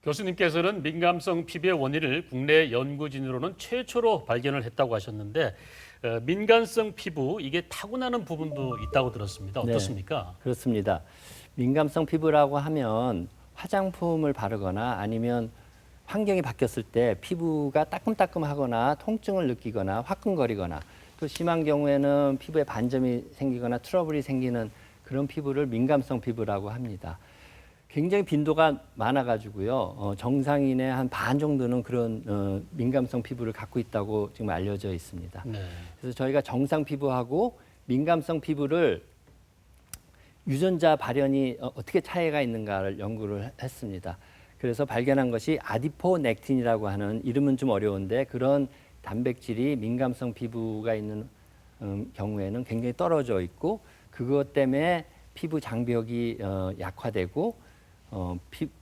교수님께서는 민감성 피부의 원인을 국내 연구진으로는 최초로 발견을 했다고 하셨는데 민감성 피부 이게 타고나는 부분도 있다고 들었습니다. 어떻습니까? 네, 그렇습니다. 민감성 피부라고 하면 화장품을 바르거나 아니면 환경이 바뀌었을 때 피부가 따끔따끔하거나 통증을 느끼거나 화끈거리거나 또 심한 경우에는 피부에 반점이 생기거나 트러블이 생기는 그런 피부를 민감성 피부라고 합니다. 굉장히 빈도가 많아가지고요. 정상인의 한 반 정도는 그런 민감성 피부를 갖고 있다고 지금 알려져 있습니다. 네. 그래서 저희가 정상 피부하고 민감성 피부를 유전자 발현이 어떻게 차이가 있는가를 연구를 했습니다. 그래서 발견한 것이 아디포넥틴이라고 하는 이름은 좀 어려운데 그런 단백질이 민감성 피부가 있는 경우에는 굉장히 떨어져 있고 그것 때문에 피부 장벽이 약화되고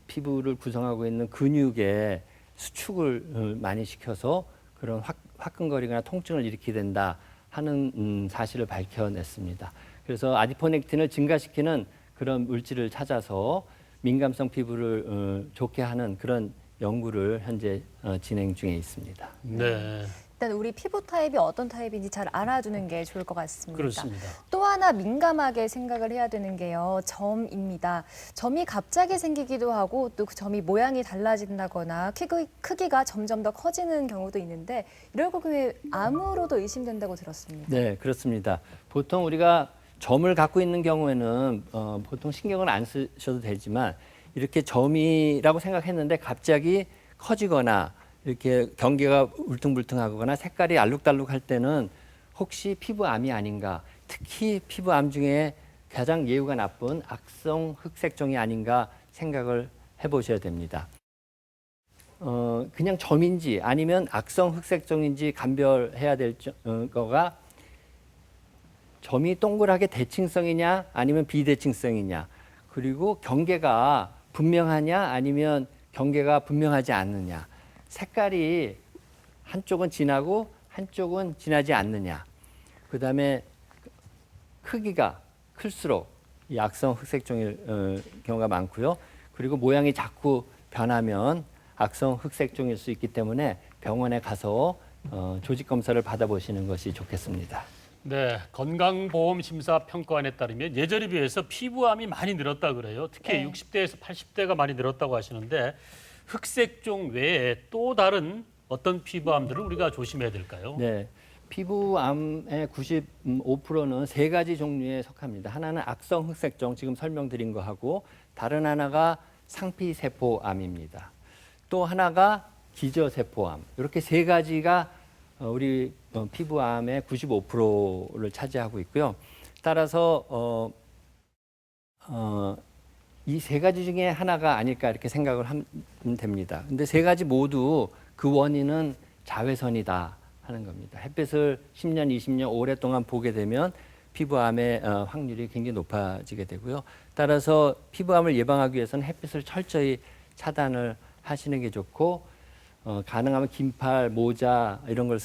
피부를 구성하고 있는 근육에 수축을 많이 시켜서 그런 화끈거리거나 통증을 일으키게 된다 하는 사실을 밝혀냈습니다. 그래서 아디포넥틴을 증가시키는 그런 물질을 찾아서 민감성 피부를 좋게 하는 그런 연구를 현재 진행 중에 있습니다. 네. 일단 우리 피부 타입이 어떤 타입인지 잘 알아두는 게 좋을 것 같습니다. 그렇습니다. 또 하나 민감하게 생각을 해야 되는 게요. 점입니다. 점이 갑자기 생기기도 하고 또 그 점이 모양이 달라진다거나 크기가 점점 더 커지는 경우도 있는데 이럴 경우에 암으로도 의심된다고 들었습니다. 네, 그렇습니다. 보통 우리가 점을 갖고 있는 경우에는 보통 신경을 안 쓰셔도 되지만 이렇게 점이라고 생각했는데 갑자기 커지거나 이렇게 경계가 울퉁불퉁하거나 색깔이 알록달록할 때는 혹시 피부암이 아닌가, 특히 피부암 중에 가장 예후가 나쁜 악성 흑색종이 아닌가 생각을 해보셔야 됩니다. 그냥 점인지 아니면 악성 흑색종인지 감별해야 될 거가 점이 동그랗게 대칭성이냐 아니면 비대칭성이냐 그리고 경계가 분명하냐 아니면 경계가 분명하지 않느냐 색깔이 한쪽은 진하고 한쪽은 진하지 않느냐 그다음에 크기가 클수록 이 악성 흑색종일 경우가 많고요. 그리고 모양이 자꾸 변하면 악성 흑색종일 수 있기 때문에 병원에 가서 조직 검사를 받아보시는 것이 좋겠습니다. 네, 건강보험심사평가원에 따르면 예전에 비해서 피부암이 많이 늘었다 그래요. 특히 네. 60대에서 80대가 많이 늘었다고 하시는데 흑색종 외에 또 다른 어떤 피부암들을 우리가 조심해야 될까요? 네, 피부암의 95%는 세 가지 종류에 속합니다. 하나는 악성 흑색종, 지금 설명드린 거하고 다른 하나가 상피세포암입니다. 또 하나가 기저세포암. 이렇게 세 가지가 우리 피부암의 95%를 차지하고 있고요. 따라서 이 세 가지 중에 하나가 아닐까 이렇게 생각을 하면 됩니다. 근데 세 가지 모두 그 원인은 자외선이다 하는 겁니다. 햇빛을 10년, 20년 오랫동안 보게 되면 피부암의 확률이 굉장히 높아지게 되고요. 따라서 피부암을 예방하기 위해서는 햇빛을 철저히 차단을 하시는 게 좋고 가능하면 긴팔, 모자 이런 걸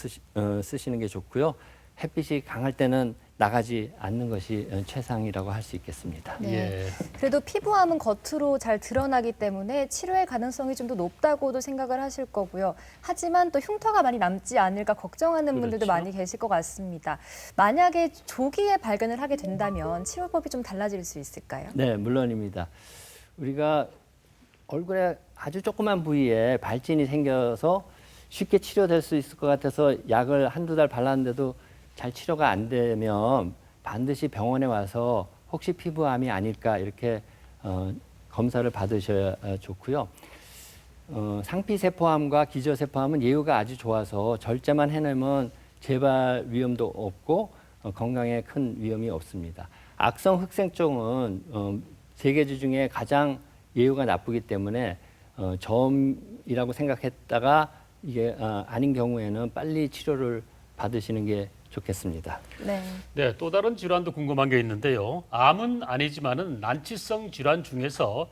쓰시는 게 좋고요. 햇빛이 강할 때는 나가지 않는 것이 최상이라고 할 수 있겠습니다. 네. 예. 그래도 피부암은 겉으로 잘 드러나기 때문에 치료의 가능성이 좀 더 높다고도 생각을 하실 거고요. 하지만 또 흉터가 많이 남지 않을까 걱정하는 분들도 그렇죠. 많이 계실 것 같습니다. 만약에 조기에 발견을 하게 된다면 치료법이 좀 달라질 수 있을까요? 네, 물론입니다. 우리가 얼굴에 아주 조그만 부위에 발진이 생겨서 쉽게 치료될 수 있을 것 같아서 약을 한두 달 발랐는데도 잘 치료가 안 되면 반드시 병원에 와서 혹시 피부암이 아닐까 이렇게 검사를 받으셔야 좋고요. 상피세포암과 기저세포암은 예후가 아주 좋아서 절제만 해내면 재발 위험도 없고 건강에 큰 위험이 없습니다. 악성 흑색종은 세 가지 중에 가장 예후가 나쁘기 때문에 점이라고 생각했다가 이게 아닌 경우에는 빨리 치료를 받으시는 게 좋겠습니다. 네. 네, 또 다른 질환도 궁금한 게 있는데요. 암은 아니지만은 난치성 질환 중에서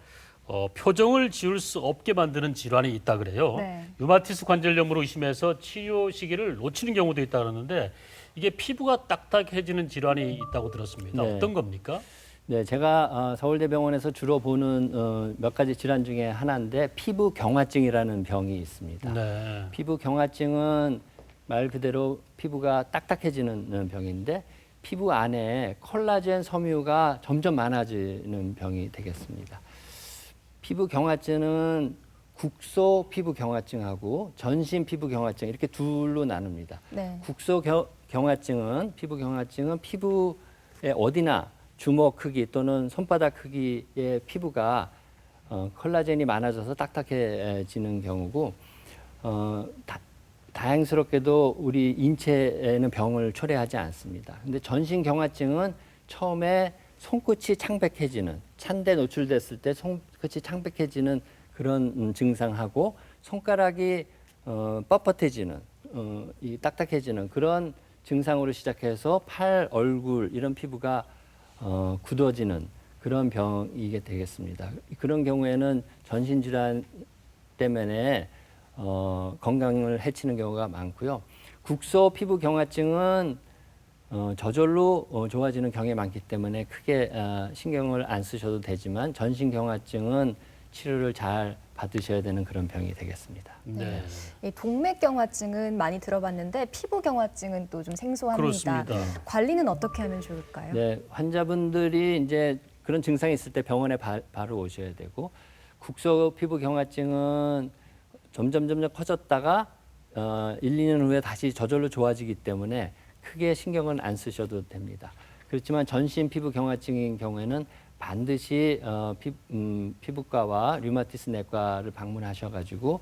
표정을 지을 수 없게 만드는 질환이 있다 그래요. 네. 류마티스 관절염으로 의심해서 치료 시기를 놓치는 경우도 있다 그러는데 이게 피부가 딱딱해지는 질환이 있다고 들었습니다. 네. 어떤 겁니까? 네, 제가 서울대병원에서 주로 보는 몇 가지 질환 중에 하나인데 피부 경화증이라는 병이 있습니다. 네. 피부 경화증은 말 그대로 피부가 딱딱해지는 병인데 피부 안에 콜라겐 섬유가 점점 많아지는 병이 되겠습니다. 피부 경화증은 국소 피부 경화증하고 전신 피부 경화증 이렇게 둘로 나눕니다. 네. 국소 경화증은 피부 경화증은 피부의 어디나 주먹 크기 또는 손바닥 크기의 피부가 콜라겐이 많아져서 딱딱해지는 경우고 다행스럽게도 우리 인체에는 병을 초래하지 않습니다. 근데 전신 경화증은 처음에 손끝이 창백해지는 찬데 노출됐을 때 손끝이 창백해지는 그런 증상하고 손가락이 뻣뻣해지는 이 딱딱해지는 그런 증상으로 시작해서 팔, 얼굴 이런 피부가 굳어지는 그런 병이게 되겠습니다. 그런 경우에는 전신 질환 때문에 건강을 해치는 경우가 많고요. 국소 피부 경화증은 저절로 좋아지는 경향이 많기 때문에 크게 신경을 안 쓰셔도 되지만 전신 경화증은 치료를 잘 받으셔야 되는 그런 병이 되겠습니다. 네. 이 동맥경화증은 많이 들어봤는데 피부경화증은 또 좀 생소합니다. 그렇습니다. 관리는 어떻게 하면 좋을까요? 네, 환자분들이 이제 그런 증상이 있을 때 병원에 바로 오셔야 되고 국소 피부 경화증은 점점 커졌다가 1, 2년 후에 다시 저절로 좋아지기 때문에 크게 신경은 안 쓰셔도 됩니다. 그렇지만 전신 피부 경화증인 경우에는 반드시 피부과와 류마티스 내과를 방문하셔가지고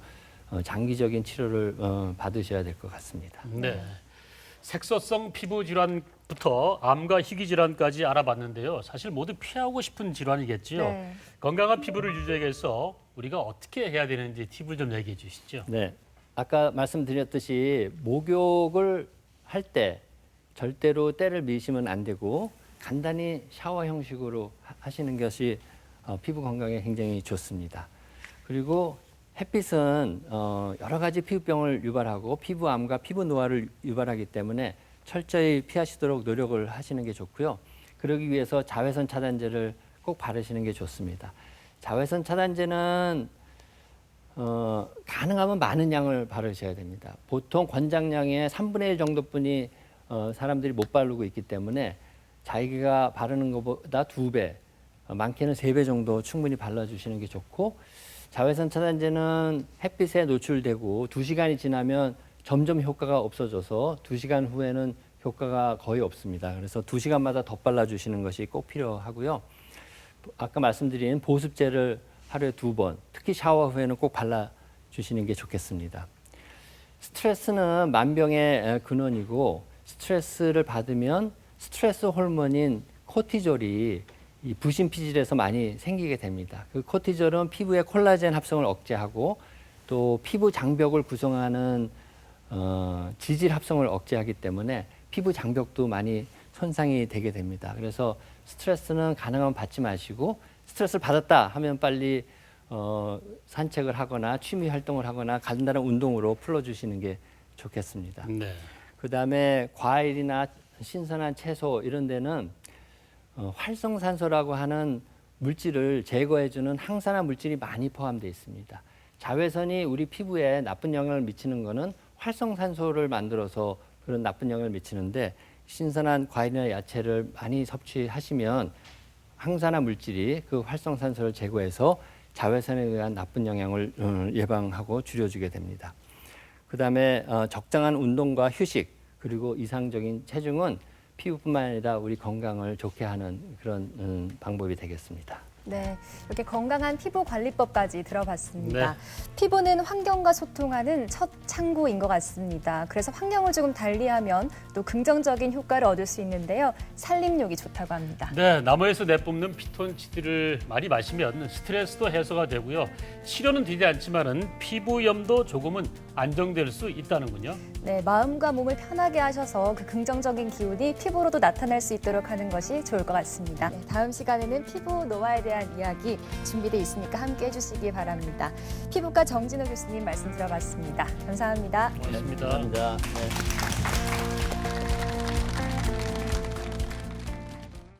장기적인 치료를 받으셔야 될 것 같습니다. 네. 색소성 피부 질환부터 암과 희귀 질환까지 알아봤는데요. 사실 모두 피하고 싶은 질환이겠지요. 네. 건강한 피부를 유지하기 위해서 우리가 어떻게 해야 되는지 팁을 좀 얘기해 주시죠. 네, 아까 말씀드렸듯이 목욕을 할 때 절대로 때를 미시면 안 되고 간단히 샤워 형식으로 하시는 것이 피부 건강에 굉장히 좋습니다. 그리고 햇빛은 여러 가지 피부병을 유발하고 피부암과 피부 노화를 유발하기 때문에 철저히 피하시도록 노력을 하시는 게 좋고요. 그러기 위해서 자외선 차단제를 꼭 바르시는 게 좋습니다. 자외선 차단제는 가능하면 많은 양을 바르셔야 됩니다. 보통 권장량의 3분의 1 정도뿐이 사람들이 못 바르고 있기 때문에 자기가 바르는 것보다 2배, 많게는 3배 정도 충분히 발라주시는 게 좋고 자외선 차단제는 햇빛에 노출되고 2시간이 지나면 점점 효과가 없어져서 2시간 후에는 효과가 거의 없습니다. 그래서 2시간마다 더 발라주시는 것이 꼭 필요하고요. 아까 말씀드린 보습제를 하루에 2번, 특히 샤워 후에는 꼭 발라주시는 게 좋겠습니다. 스트레스는 만병의 근원이고 스트레스를 받으면 스트레스 호르몬인 코티졸이 이 부신 피질에서 많이 생기게 됩니다. 그 코티졸은 피부의 콜라겐 합성을 억제하고 또 피부 장벽을 구성하는 지질 합성을 억제하기 때문에 피부 장벽도 많이 손상이 되게 됩니다. 그래서 스트레스는 가능하면 받지 마시고 스트레스를 받았다 하면 빨리 산책을 하거나 취미 활동을 하거나 간단한 운동으로 풀어주시는 게 좋겠습니다. 네. 그다음에 과일이나 신선한 채소 이런 데는 활성산소라고 하는 물질을 제거해주는 항산화 물질이 많이 포함되어 있습니다. 자외선이 우리 피부에 나쁜 영향을 미치는 것은 활성산소를 만들어서 그런 나쁜 영향을 미치는데 신선한 과일이나 야채를 많이 섭취하시면 항산화 물질이 그 활성산소를 제거해서 자외선에 의한 나쁜 영향을 예방하고 줄여주게 됩니다. 그다음에 적당한 운동과 휴식 그리고 이상적인 체중은 피부뿐만 아니라 우리 건강을 좋게 하는 그런 방법이 되겠습니다. 네, 이렇게 건강한 피부 관리법까지 들어봤습니다. 네. 피부는 환경과 소통하는 첫 창구인 것 같습니다. 그래서 환경을 조금 달리하면 또 긍정적인 효과를 얻을 수 있는데요. 산림욕이 좋다고 합니다. 네, 나무에서 내뿜는 피톤치드를 많이 마시면 스트레스도 해소가 되고요. 치료는 되지 않지만은 피부염도 조금은 안정될 수 있다는군요. 네, 마음과 몸을 편하게 하셔서 그 긍정적인 기운이 피부로도 나타날 수 있도록 하는 것이 좋을 것 같습니다. 네, 다음 시간에는 피부 노화에 대한 이야기 준비되어 있으니까 함께 해주시기 바랍니다. 피부과 정진호 교수님 말씀 들어봤습니다. 감사합니다. 고맙습니다. 감사합니다. 네.